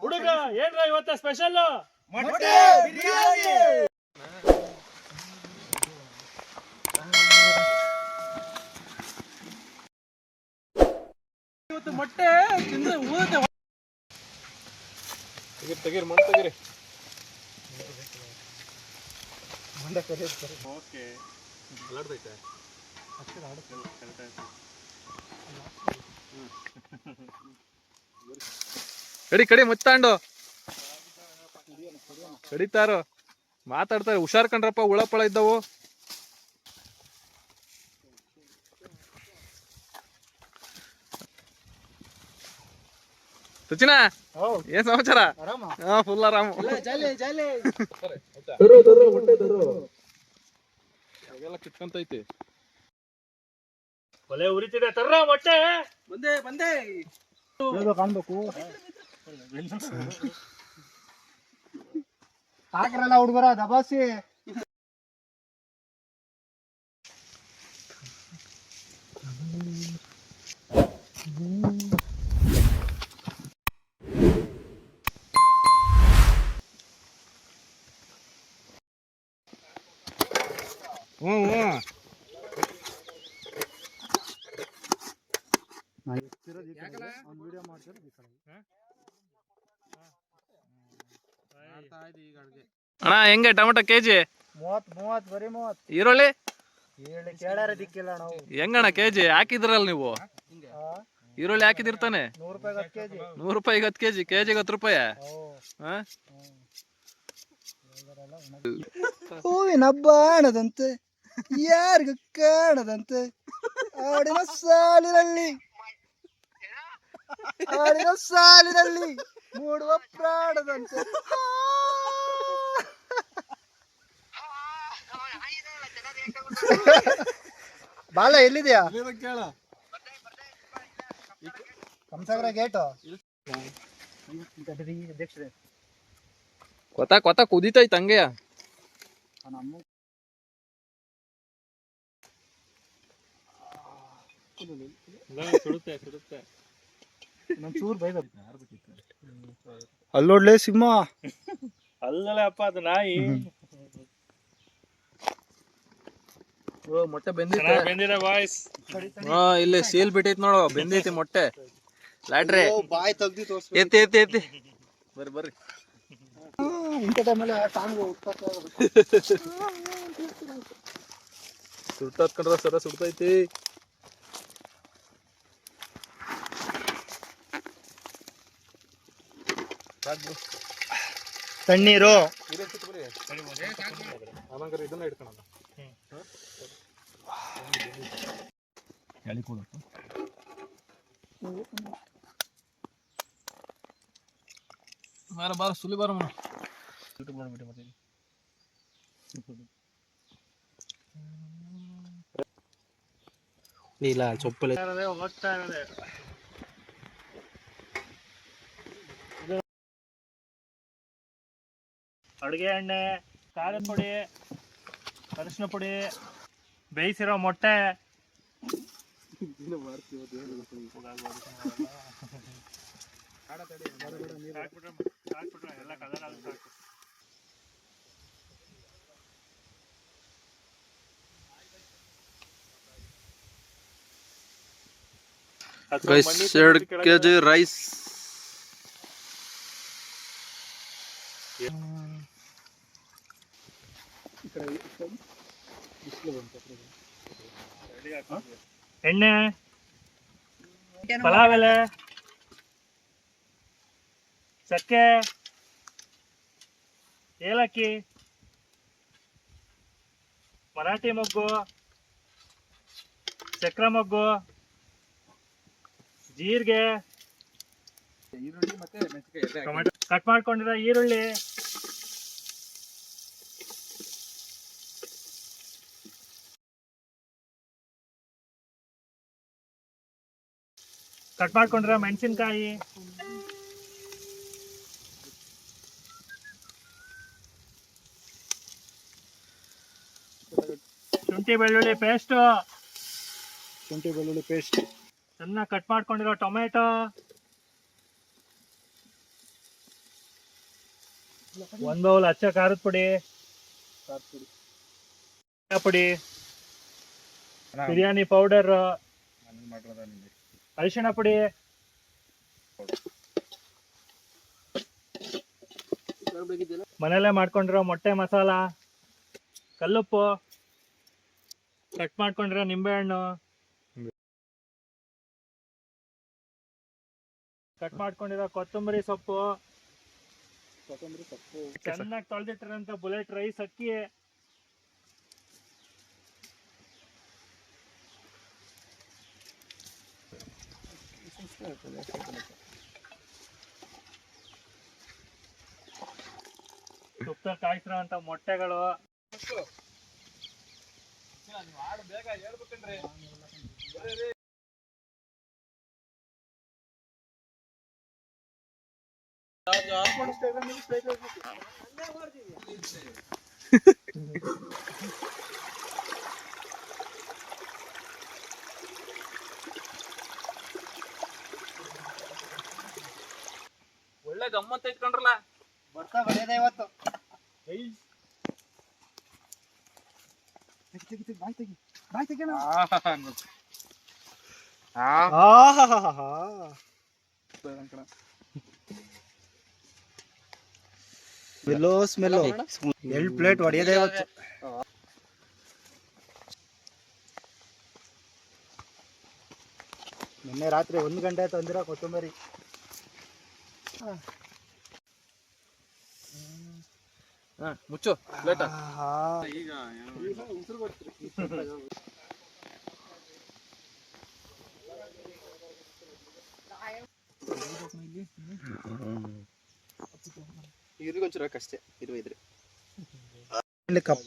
ಹುಡುಗ ಏನ್ರ ಇವತ್ತ ಸ್ಪೆಷಲ್ ಇವತ್ತು ಮೊಟ್ಟೆ ತಿಂದ್ರೆ ಊರುತ್ತೆ. ತೆಗೀರಿ ಮಣ್ಣು ತೆಗೀರಿ. ಓಕೆ ಅಲ್ಲಾಡ್ದೈತೆ ಕಡಿ ಕಡಿ ಮುಚ್ಚಾಂಡು ಕಡಿತಾರು ಮಾತಾಡ್ತಾರೆ. ಹುಷಾರ್ ಕಂಡ್ರಪ್ಪ, ಹುಳಪಳ ಇದ್ದವು. ಸಚಿನ ಏನ್ ಸಮಾಚಾರ? ಫುಲ್ ಆರಾಮ. ಕಿತ್ಕೊಂತೈತಿ. ಒಲೆ ಉರಿತಿದೆ. ತರ್ರ ಮೊಟ್ಟೆ. ಬಂದೆ ಬಂದೆ ಕಾಣ್ಬೇಕು. ಹಾಕ್ರಲ್ಲ ಹುಡುಗರ ದಬಾಸಿ. ಅಣ್ಣ ಹೆಂಗೆ ಟೊಮೆಟೊ ಕೆಜಿ? 30 ಬರೀ 30. ಈರುಳ್ಳಿ ಹೆಂಗಣ್ಣ ಕೆಜಿ? ಹಾಕಿದ್ರಲ್ಲ ನೀವು ಈರುಳ್ಳಿ ಹಾಕಿದಿರ್ತಾನೆ. 100 ರೂಪಾಯಿಗೆ 10 ಕೆಜಿ. ಕೆಜಿಗೆ 10 ರೂಪಾಯಿ. ಹೂವಿನ ಬಾಣದಂತೆ ಯಾರಿಗೂ ಕಾಣದಂತೆ ಆಡಿನ ಸಾಲಿನಲ್ಲಿ ಮೂಡುವ ಪ್ರಾಣದಂತೆ. ಬಾಲ ಎಲ್ಲಿದ್ಯಾ? ಕಂಸಾಗರ ಗೇಟು ಕೊತ್ತ ಕುದಿತೈತ್ ಹಂಗೆ. ಅಲ್ಲೋಡ್ಲೆ ಸಿಂಹ. ಅಲ್ಲೇ ಅಪ್ಪ ಅದು ನಾಯಿ. ಮೊಟ್ಟೆ ಬೆಂದಿದೆ ಬಾಯ್ಸ್. ಇಲ್ಲಿ ಸೀಲ್ ಬಿಟ್ಟೈತಿ ನೋಡು, ಬೆಂದೈತಿ ಮೊಟ್ಟೆ. ಲಾಟ್ರಿ ಬಾಯ್ ತೆಗ್ದಿ ತೋರ್ಸ್ಬೇಕು. ಎತ್ತಿ ಬರ್ರಿ. ಇಂಥ ಟೈಮಲ್ಲಿ ಸುಡ್ತಾತ್ಕೊಂಡ್ರ ಸರ ಸುಡ್ತೈತಿ. ತಣ್ಣೀರು ಇದನ್ನ ಇಟ್ಕೊಳ ಬಾರ ಸುಲಿ ಬಾರ ಇಲ್ಲ ಸೊಪ್ಪಲ್ಲಿ ಹೋಗ್ತಾ ಇರೋದೆ. ಅಡುಗೆ ಎಣ್ಣೆ, ಖಾರದ ಪುಡಿ, ಅರಿಶಿನ ಪುಡಿ, ಬೇಯಿಸಿರೋ ಮೊಟ್ಟೆ. ಎಲ್ಲ ಕಲರ್ ಆದ್ರೂ ಸಾಕು. Guys, 2 kg rice. ಎಣ್ಣೆ, ಪಲಾವ್ ಎಲೆ, ಚಕ್ಕೆ, ಏಲಕ್ಕಿ, ಮರಾಠಿ ಮೊಗ್ಗು, ಚಕ್ರ ಮೊಗ್ಗು, ಜೀರಿಗೆ, ಈರುಳ್ಳಿ ಮತ್ತೆ ಟೊಮೆಟೊ ಕಟ್ ಮಾಡ್ಕೊಂಡಿರೋ ಈರುಳ್ಳಿ, ಕಟ್ ಮಾಡ್ಕೊಂಡಿರೋ ಮೆಣಸಿನ್ಕಾಯಿ, ಶುಂಠಿ ಬೆಳ್ಳುಳ್ಳಿ ಪೇಸ್ಟು, ಶುಂಠಿ ಬೆಳ್ಳುಳ್ಳಿ ಪೇಸ್ಟ್, ಚೆನ್ನಾಗಿ ಕಟ್ ಮಾಡ್ಕೊಂಡಿರೋ ಟೊಮೆಟೊ, ಒಂದ್ ಬೌಲ್ ಅಚ್ಚ ಖಾರದ ಪುಡಿ, ಧನಿಯಾ ಪುಡಿ, ಬಿರಿಯಾನಿ ಪೌಡರ್, ಅರಿಶಿಣ ಪುಡಿ, ಮನೆಯಲ್ಲೇ ಮಾಡ್ಕೊಂಡಿರೋ ಮೊಟ್ಟೆ ಮಸಾಲ, ಕಲ್ಲುಪ್ಪು, ಕಟ್ ಮಾಡ್ಕೊಂಡಿರೋ ನಿಂಬೆಹಣ್ಣು, ಕಟ್ ಮಾಡ್ಕೊಂಡಿರೋ ಕೊತ್ತಂಬರಿ ಸೊಪ್ಪು, ಚೆನ್ನಾಗಿ ತೊಳೆದಿಟ್ಟಿರೋಂಥ ಬುಲೆಟ್ ರೈಸ್ ಅಕ್ಕಿ, ತುಪ್ಪದಲ್ಲಿ ಕಾಯಿಸಿರೋ ಅಂತ ಮೊಟ್ಟೆಗಳು, ಒಳ್ಳೆ ಗಮ್ಮತ್ ಇಟ್ಕೊಂಡ್ರಲ್ಲ. ಬರ್ತಾ ಬರೆಯದ ಇವತ್ತು. ಬಾಯ್ ತೆಗಿ ಸ್ಮೆಲ್ಲು 2 ಪ್ಲೇಟ್ ಹೊಡೆಯದೇ ಇವತ್ತು. ನಿನ್ನೆ ರಾತ್ರಿ 1 ಗಂಟೆ ತಂದಿರೋ ಕೊತ್ತಂಬರಿ. ಮುಚ್ಚು ಪ್ಲೇಟ. ಈಗ ಇವ್ರಿಗೊಂಚೂರು ಅಷ್ಟೇ ಇದ್ರೆ ಕಪ್